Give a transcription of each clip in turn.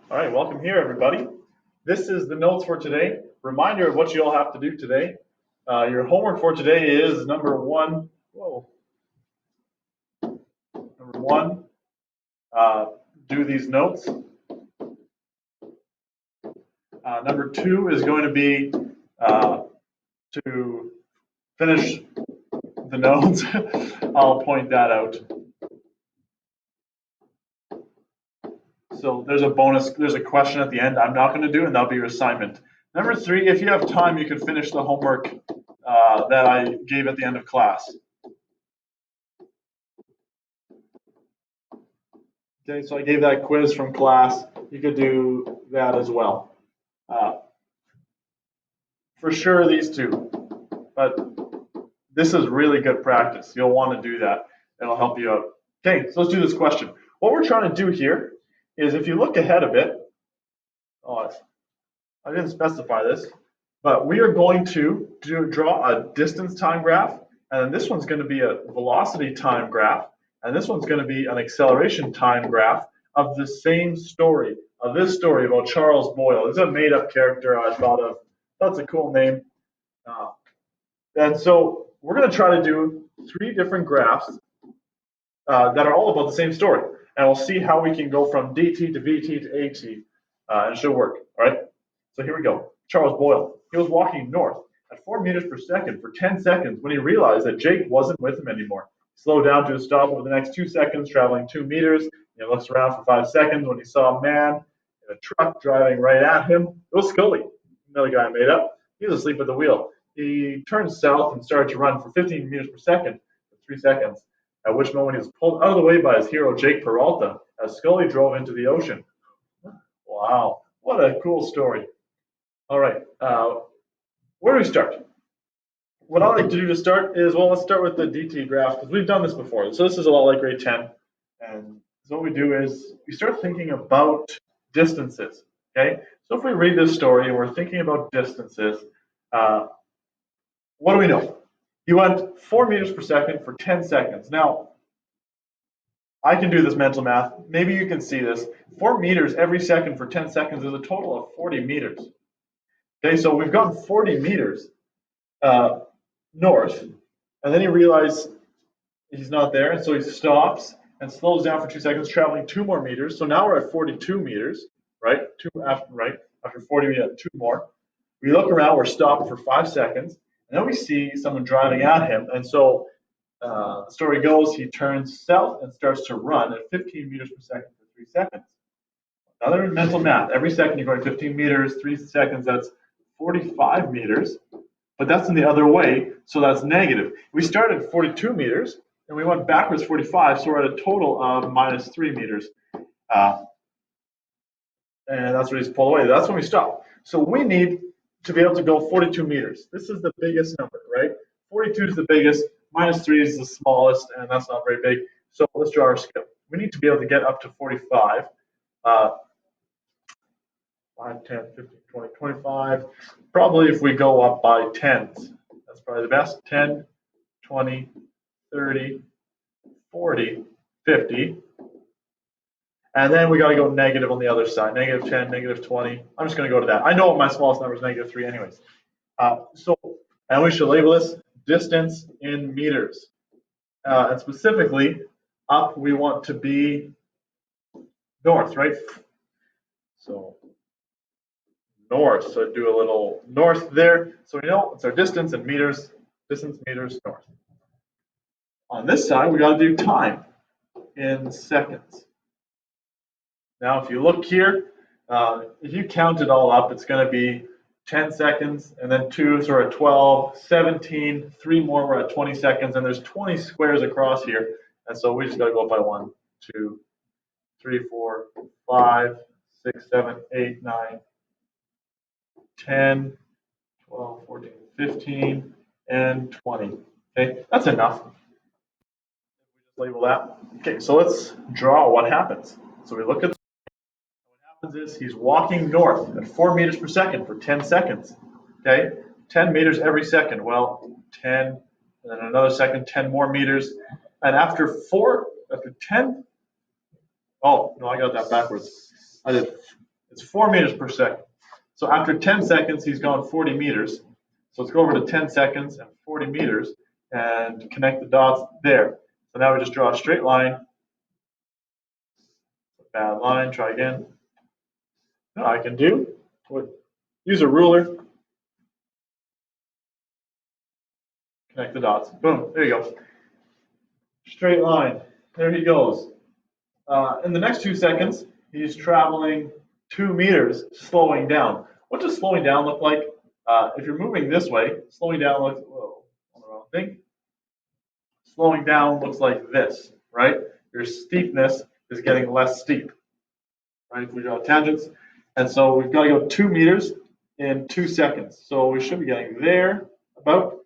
All right, welcome here, everybody. This is the notes for today. Reminder of what you all have to do today. Your homework for today is number one. Whoa, number one. Do these notes. Number two is going to be to finish the notes. I'll point that out. So there's a bonus, there's a question at the end I'm not going to do, and that'll be your assignment. Number three, if you have time, you can finish the homework that I gave at the end of class. Okay, so I gave that quiz from class. You could do that as well. For sure, these two, but this is really good practice. You'll want to do that. It'll help you out. Okay, so let's do this question. What we're trying to do here is if you look ahead a bit, I didn't specify this, but we are going to draw a distance time graph, and then this one's going to be a velocity time graph, and this one's going to be an acceleration time graph of the same story, of this story about Charles Boyle. This is a made-up character I thought of. That's a cool name. And so we're going to try to do three different graphs that are all about the same story, and we'll see how we can go from dt to vt to at, and it should work. All right. So here we go. Charles Boyle. He was walking north at 4 meters per second for 10 seconds when he realized that Jake wasn't with him anymore. He slowed down to a stop over the next 2 seconds, traveling 2 meters. He looks around for 5 seconds when he saw a man in a truck driving right at him. It was Scully, another guy I made up. He was asleep at the wheel. He turned south and started to run for 15 meters per second for 3 seconds, at which moment he was pulled out of the way by his hero, Jake Peralta, as Scully drove into the ocean. Wow, what a cool story. All right, where do we start? What I like to do to start is, well, let's start with the DT graph, because we've done this before. So this is a lot like grade 10. And so what we do is we start thinking about distances, okay? So if we read this story and we're thinking about distances, what do we know? He went 4 meters per second for 10 seconds. Now, I can do this mental math. Maybe you can see this. 4 meters every second for 10 seconds is a total of 40 meters. Okay, so we've gone 40 meters north, and then he realized he's not there, and so he stops and slows down for 2 seconds, traveling 2 more meters. So now we're at 42 meters, right? After 40, we have 2 more. We look around, we're stopped for 5 seconds, and then we see someone driving at him, and so the story goes, he turns south and starts to run at 15 meters per second for 3 seconds. Another mental math. Every second you're going 15 meters, 3 seconds, that's 45 meters. But that's in the other way, so that's negative. We started at 42 meters, and we went backwards 45, so we're at a total of minus 3 meters. And that's what he's pulled away. That's when we stop. So we need to be able to go 42 meters. This is the biggest number, right? 42 is the biggest, minus 3 is the smallest, and that's not very big. So let's draw our scale. We need to be able to get up to 45. 5, 10, 15, 20, 25. Probably if we go up by tens, that's probably the best. 10, 20, 30, 40, 50. And then we got to go negative on the other side. Negative 10, negative 20. I'm just going to go to that. I know my smallest number is negative 3 anyways. And we should label this distance in meters. And specifically, up we want to be north, right? So north, so do a little north there. So we know it's our distance in meters, distance meters north. On this side, we got to do time in seconds. Now, if you look here, if you count it all up, it's going to be 10 seconds, and then 2, so we're at 12, 17, 3 more, we're at 20 seconds, and there's 20 squares across here. And so we just got to go up by 1, 2, 3, 4, 5, 6, 7, 8, 9, 10, 12, 14, 15, and 20. Okay, that's enough. We just label that. Okay, so let's draw what happens. So we look at what happens is he's walking north at 4 meters per second for 10 seconds. Okay, 10 meters every second. Well, 10, and then another second, 10 more meters. And after 10, oh, no, I got that backwards. I did It's 4 meters per second. So after 10 seconds, he's gone 40 meters. So let's go over to 10 seconds and 40 meters and connect the dots there. So now we just draw a straight line. Bad line, try again. Now I can do, use a ruler, connect the dots. Boom, there you go. Straight line, there he goes. In the next 2 seconds, he's traveling 2 meters, slowing down. What does slowing down look like? If you're moving this way, slowing down looks, whoa, on the wrong thing. Slowing down looks like this, right? Your steepness is getting less steep, right? If we draw tangents. And so we've got to go 2 meters in 2 seconds. So we should be getting there about.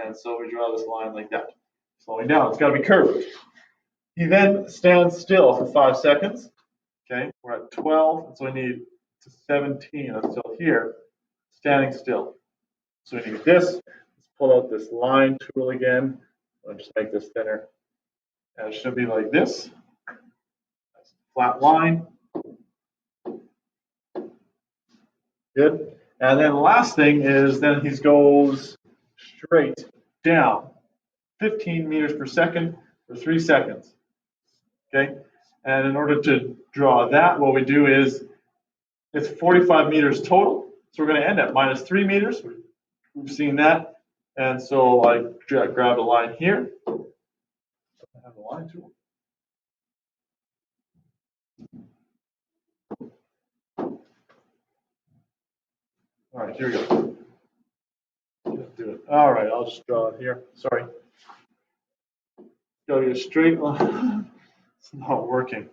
And so we draw this line like that. Slowing down, it's got to be curved. He then stands still for 5 seconds. Okay, we're at 12, and so we need to 17. That's still here, standing still. So we need this. Let's pull out this line tool again. I'll just make this thinner. And it should be like this. Flat line. Good. And then the last thing is then he goes straight down, 15 meters per second for 3 seconds. Okay. And in order to draw that, what we do is it's 45 meters total. So we're going to end at minus 3 meters. We've seen that. And so I grab a line here. I have a line tool. All right, here we go. Let's do it. All right, I'll just draw it here. Sorry. Go to a straight line. It's not working.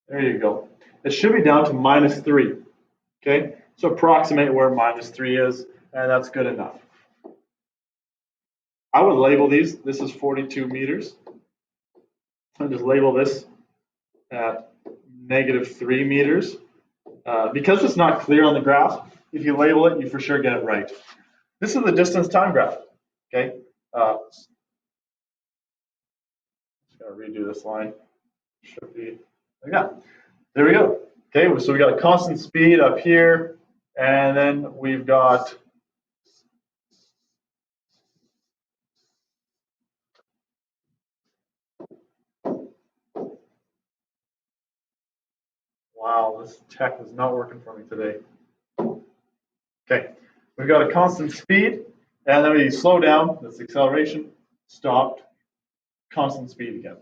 There you go. It should be down to minus 3. Okay, so approximate where minus 3 is, and that's good enough. I would label these. This is 42 meters. I'll just label this at negative 3 meters. Because it's not clear on the graph, if you label it, you for sure get it right. This is the distance time graph. Okay. Just gotta redo this line. Should be like that. There we go. Okay, so we got a constant speed up here, and then we've got wow, this tech is not working for me today. Okay, we've got a constant speed, and then we slow down, that's acceleration, stopped, constant speed again.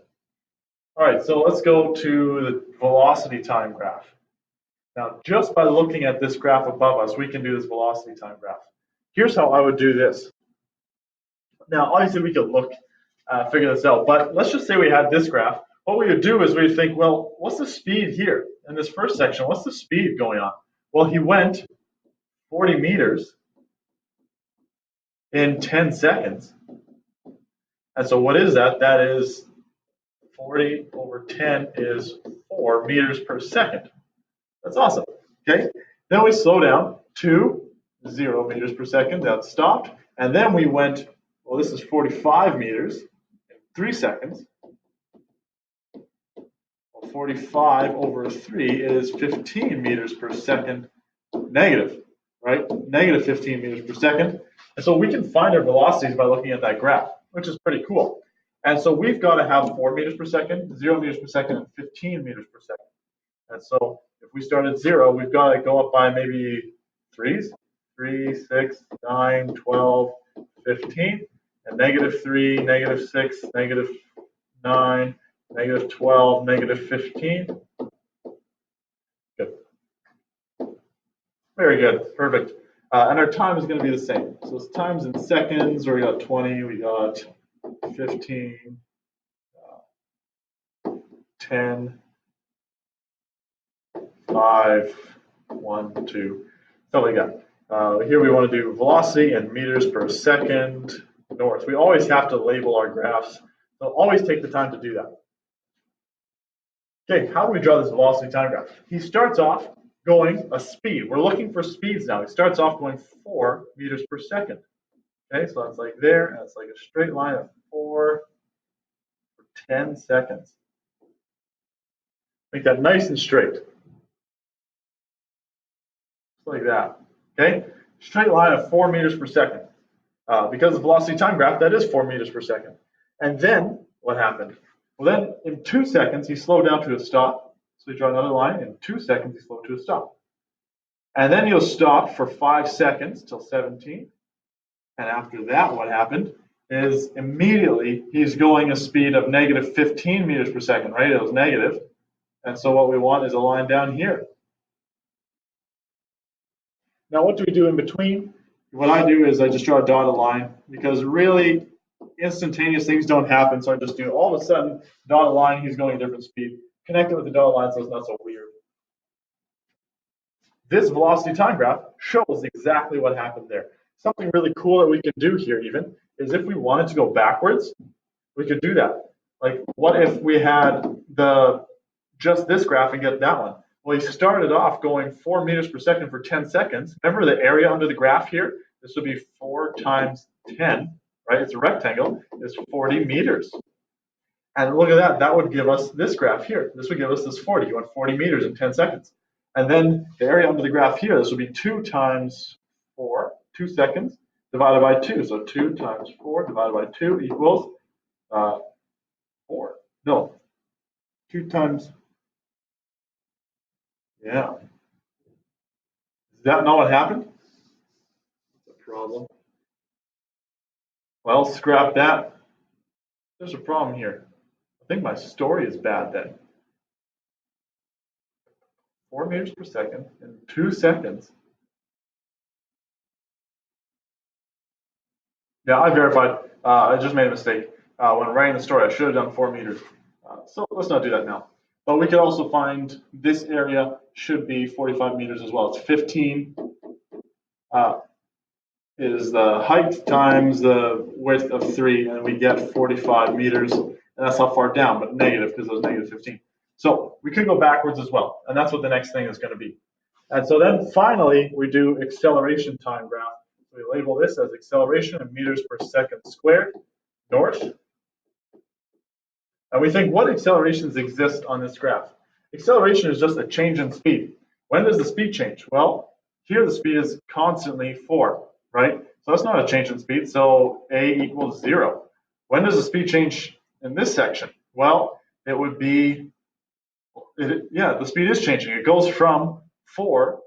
All right, so let's go to the velocity time graph. Now, just by looking at this graph above us, we can do this velocity time graph. Here's how I would do this. Now, obviously, we could look, figure this out, but let's just say we had this graph. What we would do is we'd think, well, what's the speed here in this first section? What's the speed going on? Well, he went 40 meters in 10 seconds. And so what is that? That is 40 over 10 is 4 meters per second. That's awesome. Okay. Then we slow down to 0 meters per second. That stopped. And then we went, well, this is 45 meters in 3 seconds. Well, 45 over 3 is 15 meters per second negative, right? Negative 15 meters per second. And so we can find our velocities by looking at that graph, which is pretty cool. And so we've got to have 4 meters per second, 0 meters per second, and 15 meters per second. And so if we start at 0, we've got to go up by maybe 3s, 3, 6, 9, 12, 15, and negative 3, negative 6, negative 9, negative 12, negative 15. Good. Very good. Perfect. And our time is going to be the same. So it's times in seconds, or we got 20, we got 15, 10, 5, 1, 2, something like that. Here we want to do velocity in meters per second north. We always have to label our graphs. So always take the time to do that. Okay, how do we draw this velocity time graph? He starts off going a speed. We're looking for speeds now. He starts off going 4 meters per second. Okay, so that's like there, and it's like a straight line of 4 for 10 seconds. Make that nice and straight. Just like that. Okay? Straight line of 4 meters per second. Because the velocity time graph, that is 4 meters per second. And then what happened? Well, then in 2 seconds, he slowed down to a stop. So we draw another line. In 2 seconds, he slowed to a stop. And then he'll stop for 5 seconds till 17. And after that, what happened is immediately he's going a speed of negative 15 meters per second, right? It was negative. And so what we want is a line down here. Now, what do we do in between? What I do is I just draw a dotted line because really instantaneous things don't happen. So I just do all of a sudden, dotted line, he's going a different speed. Connect it with the dotted line so it's not so weird. This velocity time graph shows exactly what happened there. Something really cool that we can do here even is if we wanted to go backwards, we could do that. Like what if we had just this graph and get that one? Well, he started off going 4 meters per second for 10 seconds. Remember the area under the graph here? This would be 4 times 10, right? It's a rectangle. It's 40 meters. And look at that. That would give us this graph here. This would give us this 40. You want 40 meters in 10 seconds. And then the area under the graph here, this would be 2 times 4, 2 seconds, divided by 2. So 2 times 4 divided by 2 equals 4. No, 2 times, yeah. Is that not what happened? That's a problem. Well, scrap that. There's a problem here. I think my story is bad then. 4 meters per second in 2 seconds. Yeah, I verified. I just made a mistake. When writing the story, I should have done 4 meters. So let's not do that now. But we could also find this area should be 45 meters as well. It's 15 is the height times the width of 3, and we get 45 meters. And that's how far down, but negative because it was negative 15. So we could go backwards as well, and that's what the next thing is going to be. And so then finally, we do acceleration time graph. So we label this as acceleration in meters per second squared, north. And we think, what accelerations exist on this graph? Acceleration is just a change in speed. When does the speed change? Well, here the speed is constantly 4, right? So that's not a change in speed, so A equals 0. When does the speed change in this section? Well, it would be, the speed is changing. It goes from 4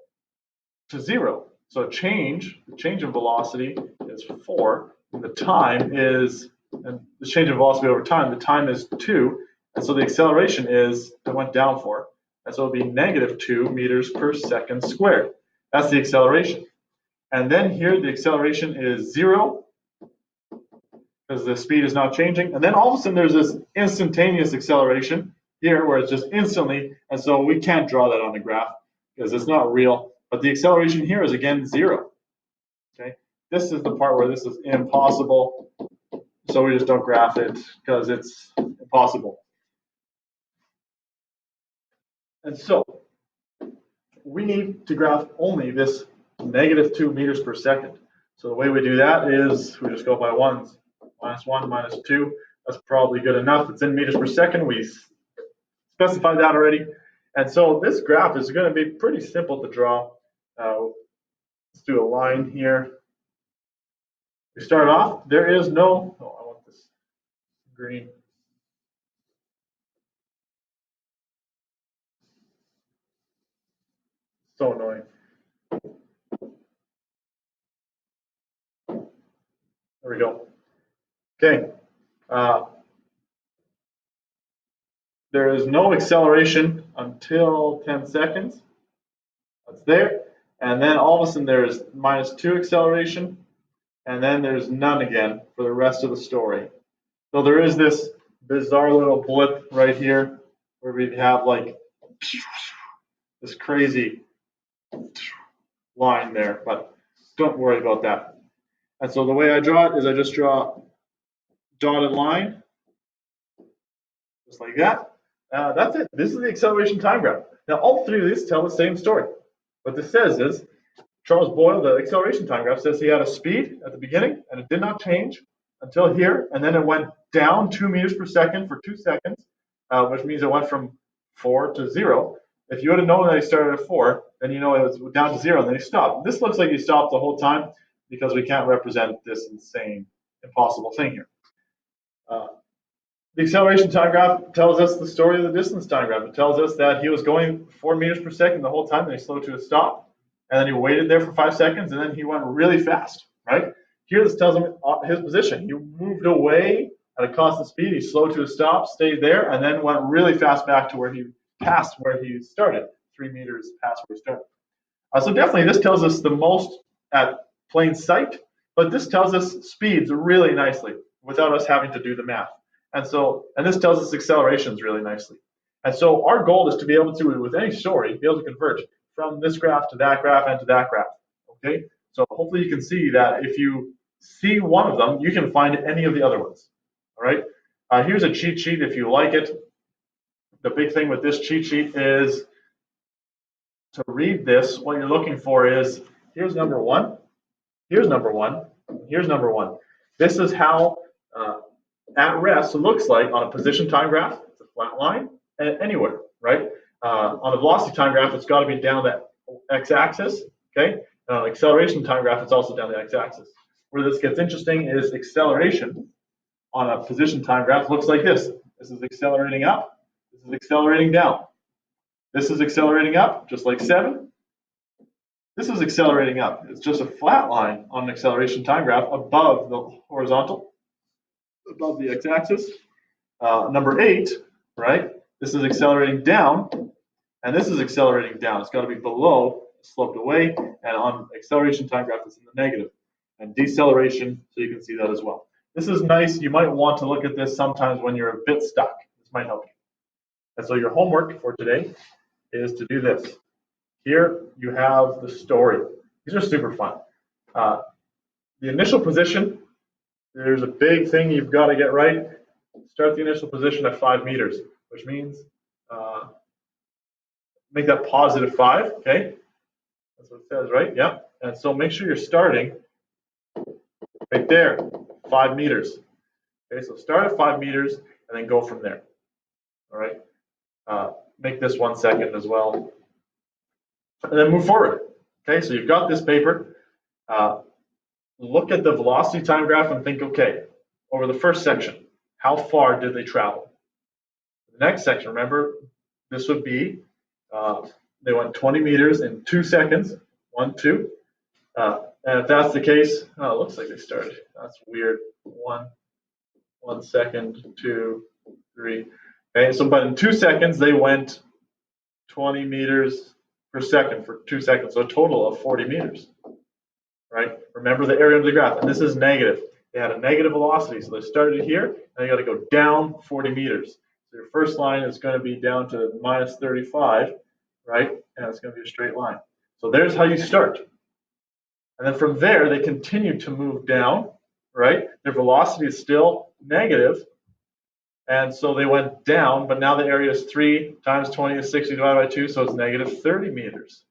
to 0. So the change in velocity is 4, and the time is, and the change in velocity over time, the time is 2, and so the acceleration is, it went down 4, and so it would be negative 2 meters per second squared. That's the acceleration. And then here the acceleration is 0, because the speed is not changing, and then all of a sudden there's this instantaneous acceleration here where it's just instantly, and so we can't draw that on the graph because it's not real. But the acceleration here is again 0. Okay, this is the part where this is impossible, so we just don't graph it because it's impossible. And so we need to graph only this negative 2 meters per second. So the way we do that is we just go by ones. Minus 1, minus 2. That's probably good enough. It's in meters per second. We specified that already. And so this graph is going to be pretty simple to draw. Let's do a line here. We start off, there is no, oh, I want this green. So annoying. There we go. Okay. There is no acceleration until 10 seconds. That's there. And then all of a sudden there's minus 2 acceleration. And then there's none again for the rest of the story. So there is this bizarre little blip right here where we have like this crazy line there, but don't worry about that. And so the way I draw it is I just draw a dotted line, just like that. That's it. This is the acceleration time graph. Now all three of these tell the same story. What this says is Charles Boyle, the acceleration time graph, says he had a speed at the beginning and it did not change until here, and then it went down 2 meters per second for 2 seconds, which means it went from 4 to 0. If you would have known that he started at 4, then you know it was down to 0, and then he stopped. This looks like he stopped the whole time because we can't represent this insane, impossible thing here. The acceleration time graph tells us the story of the distance time graph. It tells us that he was going 4 meters per second the whole time, then he slowed to a stop, and then he waited there for 5 seconds, and then he went really fast, right? Here, this tells him his position. He moved away at a constant speed, he slowed to a stop, stayed there, and then went really fast back to where he passed where he started, 3 meters past where he started. So definitely this tells us the most at plain sight, but this tells us speeds really nicely without us having to do the math. And this tells us accelerations really nicely. And so our goal is to be able to, with any story, be able to convert from this graph to that graph and to that graph. Okay? So hopefully you can see that if you see one of them, you can find any of the other ones. All right? Here's a cheat sheet if you like it. The big thing with this cheat sheet is to read this, what you're looking for is, here's number 1, here's number 1, here's number 1. This is how at rest looks like on a position time graph. It's a flat line and anywhere, right? On a velocity time graph, it's got to be down the x-axis, okay? And on an acceleration time graph, it's also down the x-axis. Where this gets interesting is acceleration on a position time graph looks like this. This is accelerating up, this is accelerating down. This is accelerating up, just like 7. This is accelerating up. It's just a flat line on an acceleration time graph above the horizontal, above the x-axis. Number 8, right? This is accelerating down, and this is accelerating down. It's got to be below, sloped away, and on acceleration time graph, it's in the negative. And deceleration, so you can see that as well. This is nice. You might want to look at this sometimes when you're a bit stuck. This might help you. And so your homework for today is to do this. Here you have the story. These are super fun. The initial position, there's a big thing you've got to get right. Start the initial position at 5 meters, which means make that positive 5, okay? That's what it says, right? Yeah. And so make sure you're starting right there, 5 meters. Okay, so start at 5 meters and then go from there. All right. Make this 1 second as well. And then move forward. Okay, so you've got this paper. Look at the velocity time graph and think, okay, over the first section, how far did they travel? The next section, remember, this would be, they went 20 meters in 2 seconds, 1, 2. And if that's the case, it looks like they started. That's weird. 1 second, 2, 3. Okay, so but in 2 seconds, they went 20 meters per second for 2 seconds, so a total of 40 meters, right? Remember the area of the graph, and this is negative. They had a negative velocity, so they started here, and they got to go down 40 meters. So your first line is going to be down to minus 35, right? And it's going to be a straight line. So there's how you start. And then from there, they continue to move down, right? Their velocity is still negative, and so they went down, but now the area is 3 times 20 is 60 divided by 2, so it's negative 30 meters.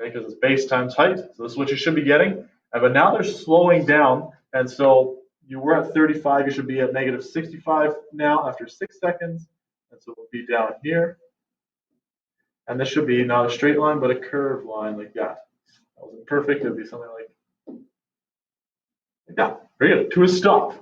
Okay, because it's base times height. So this is what you should be getting. But now they're slowing down, and so you were at 35, you should be at negative 65 now after 6 seconds. And so we'll be down here. And this should be not a straight line, but a curved line like that. That wasn't perfect. It would be something like that. Very good. To a stop.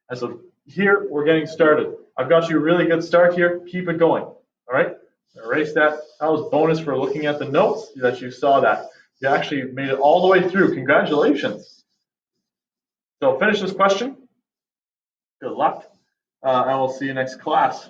And so here we're getting started. I've got you a really good start here. Keep it going. All right. Erase that. That was bonus for looking at the notes that you saw that. You actually made it all the way through. Congratulations. So finish this question. Good luck. And we'll see you next class.